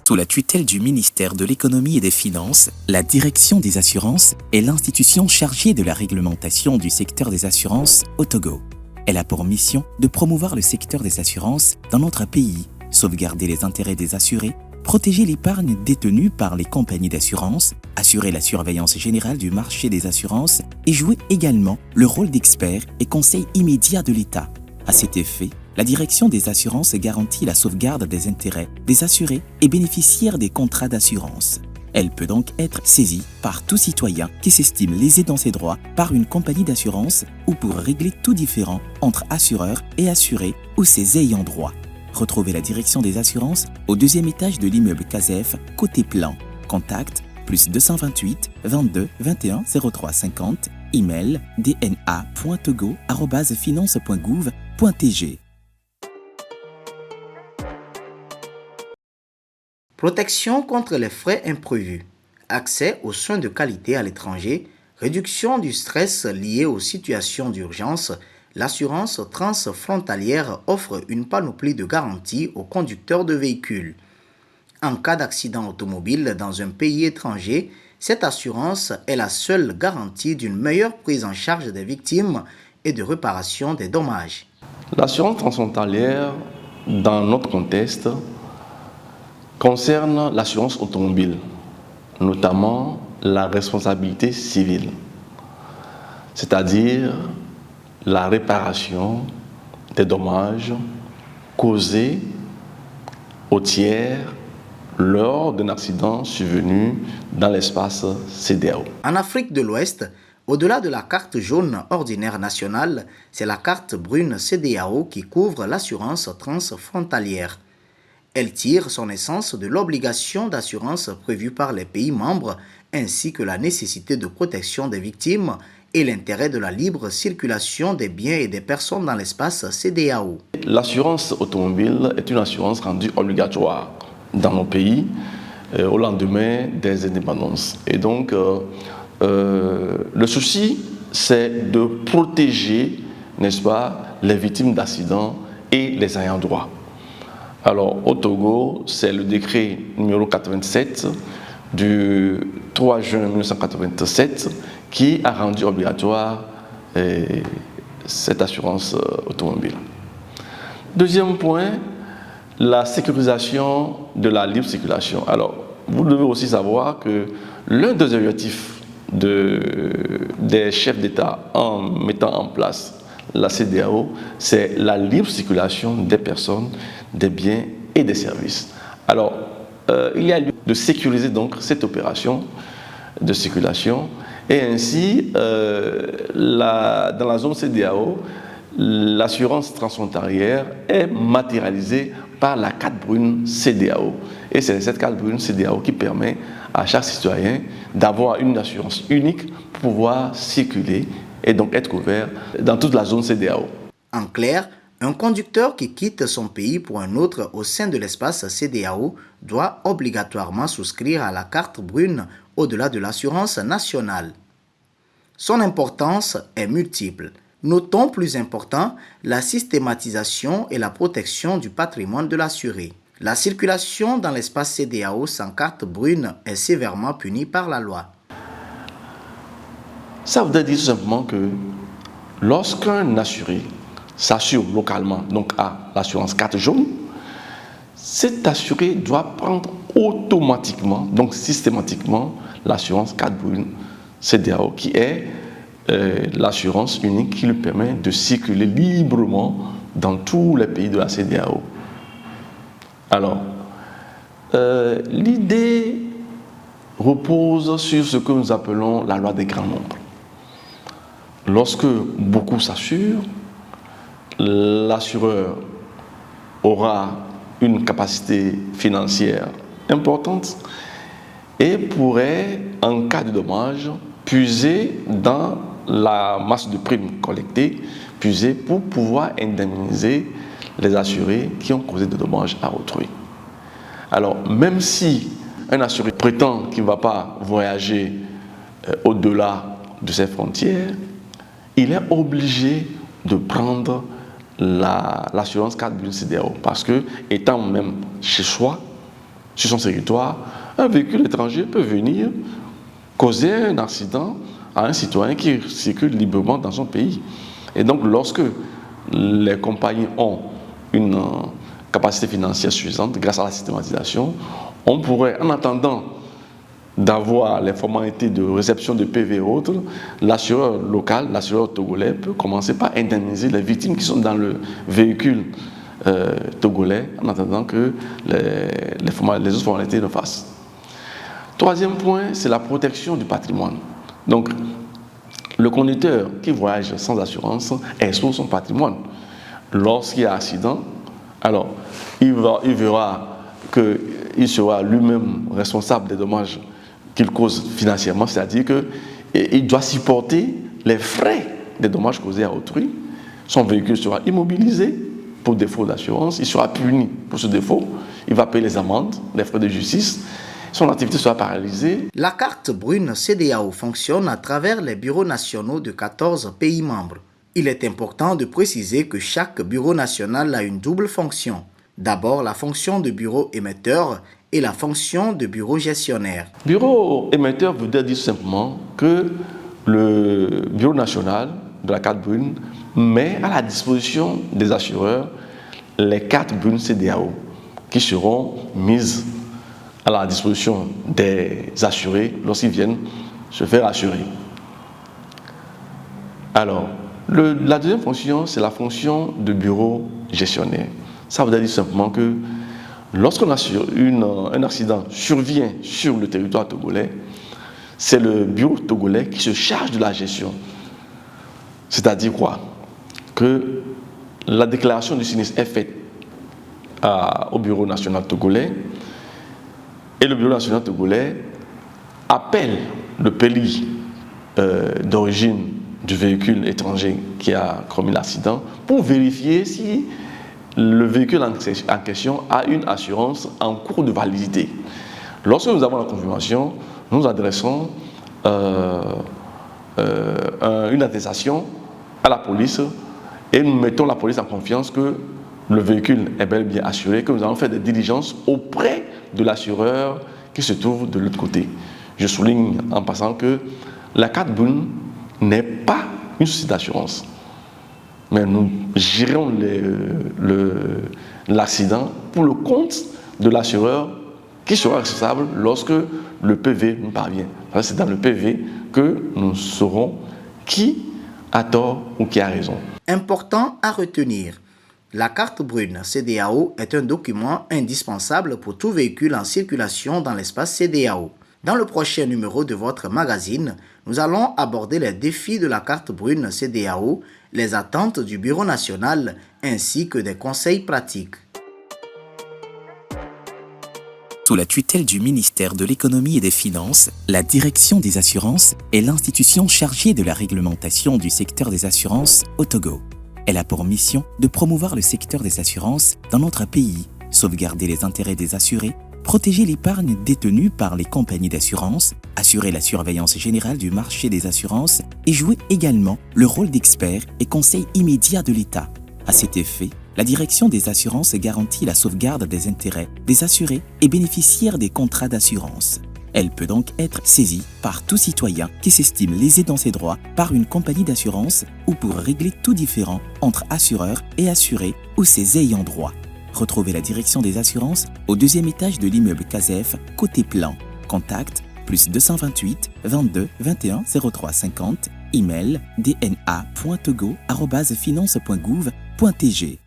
Sous la tutelle du ministère de l'Économie et des Finances, la Direction des assurances est l'institution chargée de la réglementation du secteur des assurances au Togo. Elle a pour mission de promouvoir le secteur des assurances dans notre pays, sauvegarder les intérêts des assurés, protéger l'épargne détenue par les compagnies d'assurance, assurer la surveillance générale du marché des assurances et jouer également le rôle d'expert et conseil immédiat de l'État. À cet effet, la Direction des assurances garantit la sauvegarde des intérêts des assurés et bénéficiaires des contrats d'assurance. Elle peut donc être saisie par tout citoyen qui s'estime lésé dans ses droits par une compagnie d'assurance ou pour régler tout différend entre assureurs et assurés ou ses ayants droit. Retrouvez la Direction des assurances au deuxième étage de l'immeuble CASEF, côté plan. Contact +228 22 21 03 50, email dna.togo@finance.gouv.tg. Protection contre les frais imprévus, accès aux soins de qualité à l'étranger, réduction du stress lié aux situations d'urgence. L'assurance transfrontalière offre une panoplie de garanties aux conducteurs de véhicules. En cas d'accident automobile dans un pays étranger, cette assurance est la seule garantie d'une meilleure prise en charge des victimes et de réparation des dommages. L'assurance transfrontalière, dans notre contexte, concerne l'assurance automobile, notamment la responsabilité civile, c'est-à-dire la réparation des dommages causés aux tiers lors d'un accident survenu dans l'espace CEDEAO. En Afrique de l'Ouest, au-delà de la carte jaune ordinaire nationale, c'est la carte brune CEDEAO qui couvre l'assurance transfrontalière. Elle tire son essence de l'obligation d'assurance prévue par les pays membres ainsi que la nécessité de protection des victimes et l'intérêt de la libre circulation des biens et des personnes dans l'espace CEDEAO. L'assurance automobile est une assurance rendue obligatoire dans nos pays au lendemain des indépendances. Et donc, le souci, c'est de protéger, n'est-ce pas, les victimes d'accidents et les ayants droit. Alors, au Togo, c'est le décret numéro 87 du 3 juin 1987 qui a rendu obligatoire cette assurance automobile. Deuxième point, la sécurisation de la libre circulation. Alors, vous devez aussi savoir que l'un des objectifs des chefs d'État en mettant en place la CEDEAO, c'est la libre circulation des personnes, des biens et des services. Alors, il y a lieu de sécuriser donc cette opération de circulation et ainsi, dans la zone CEDEAO, l'assurance transfrontalière est matérialisée par la carte brune CEDEAO. Et c'est cette carte brune CEDEAO qui permet à chaque citoyen d'avoir une assurance unique pour pouvoir circuler et donc être couvert dans toute la zone CEDEAO. En clair, un conducteur qui quitte son pays pour un autre au sein de l'espace CEDEAO doit obligatoirement souscrire à la carte brune au-delà de l'assurance nationale. Son importance est multiple. Notons plus important la systématisation et la protection du patrimoine de l'assuré. La circulation dans l'espace CEDEAO sans carte brune est sévèrement punie par la loi. Ça voudrait dire tout simplement que lorsqu'un assuré s'assure localement, donc à l'assurance carte jaune, cet assuré doit prendre automatiquement, donc systématiquement, l'assurance carte brune CEDEAO, qui est l'assurance unique qui lui permet de circuler librement dans tous les pays de la CEDEAO. Alors, l'idée repose sur ce que nous appelons la loi des grands nombres. Lorsque beaucoup s'assurent, l'assureur aura une capacité financière importante et pourrait, en cas de dommage, puiser dans la masse de primes collectées, puiser pour pouvoir indemniser les assurés qui ont causé des dommages à autrui. Alors, même si un assuré prétend qu'il ne va pas voyager au-delà de ses frontières, il est obligé de prendre l'assurance carte brune CEDEAO parce que, étant même chez soi, sur son territoire, un véhicule étranger peut venir causer un accident à un citoyen qui circule librement dans son pays. Et donc, lorsque les compagnies ont une capacité financière suffisante grâce à la systématisation, on pourrait, en attendant d'avoir les formalités de réception de PV et autres, l'assureur local, l'assureur togolais peut commencer par indemniser les victimes qui sont dans le véhicule togolais en attendant que les autres formalités le fassent. Troisième point, c'est la protection du patrimoine. Donc, le conducteur qui voyage sans assurance expose son patrimoine. Lorsqu'il y a accident, alors il verra qu'il sera lui-même responsable des dommages qu'il cause financièrement, c'est-à-dire qu'il doit supporter les frais des dommages causés à autrui. Son véhicule sera immobilisé pour défaut d'assurance, il sera puni pour ce défaut, il va payer les amendes, les frais de justice, son activité sera paralysée. La carte brune CEDEAO fonctionne à travers les bureaux nationaux de 14 pays membres. Il est important de préciser que chaque bureau national a une double fonction. D'abord, la fonction de bureau émetteur et la fonction de bureau gestionnaire. Bureau émetteur veut dire simplement que le bureau national de la carte brune met à la disposition des assureurs les cartes brunes CEDEAO qui seront mises à la disposition des assurés lorsqu'ils viennent se faire assurer. Alors, la deuxième fonction, c'est la fonction de bureau gestionnaire. Ça veut dire simplement que lorsqu'un accident survient sur le territoire togolais, c'est le bureau togolais qui se charge de la gestion. C'est-à-dire quoi? Que la déclaration du sinistre est faite au bureau national togolais et le bureau national togolais appelle le pays d'origine du véhicule étranger qui a commis l'accident pour vérifier si le véhicule en question a une assurance en cours de validité. Lorsque nous avons la confirmation, nous adressons une attestation à la police et nous mettons la police en confiance que le véhicule est bel et bien assuré, que nous allons faire des diligences auprès de l'assureur qui se trouve de l'autre côté. Je souligne en passant que la carte brune n'est pas une société d'assurance. Mais nous gérons l'accident pour le compte de l'assureur qui sera responsable lorsque le PV nous parvient. C'est dans le PV que nous saurons qui a tort ou qui a raison. Important à retenir. La carte brune CEDEAO est un document indispensable pour tout véhicule en circulation dans l'espace CEDEAO. Dans le prochain numéro de votre magazine, nous allons aborder les défis de la carte brune CEDEAO, les attentes du Bureau national ainsi que des conseils pratiques. Sous la tutelle du ministère de l'Économie et des Finances, la Direction des assurances est l'institution chargée de la réglementation du secteur des assurances au Togo. Elle a pour mission de promouvoir le secteur des assurances dans notre pays, sauvegarder les intérêts des assurés, protéger l'épargne détenue par les compagnies d'assurance, assurer la surveillance générale du marché des assurances et jouer également le rôle d'expert et conseil immédiat de l'État. À cet effet, la Direction des assurances garantit la sauvegarde des intérêts des assurés et bénéficiaires des contrats d'assurance. Elle peut donc être saisie par tout citoyen qui s'estime lésé dans ses droits par une compagnie d'assurance ou pour régler tout différend entre assureurs et assurés ou ses ayants droit. Retrouvez la Direction des assurances au 2e étage de l'immeuble CASEF, côté plan. Contact +228 22 21 03 50, email dna.togo@finance.gouv.tg.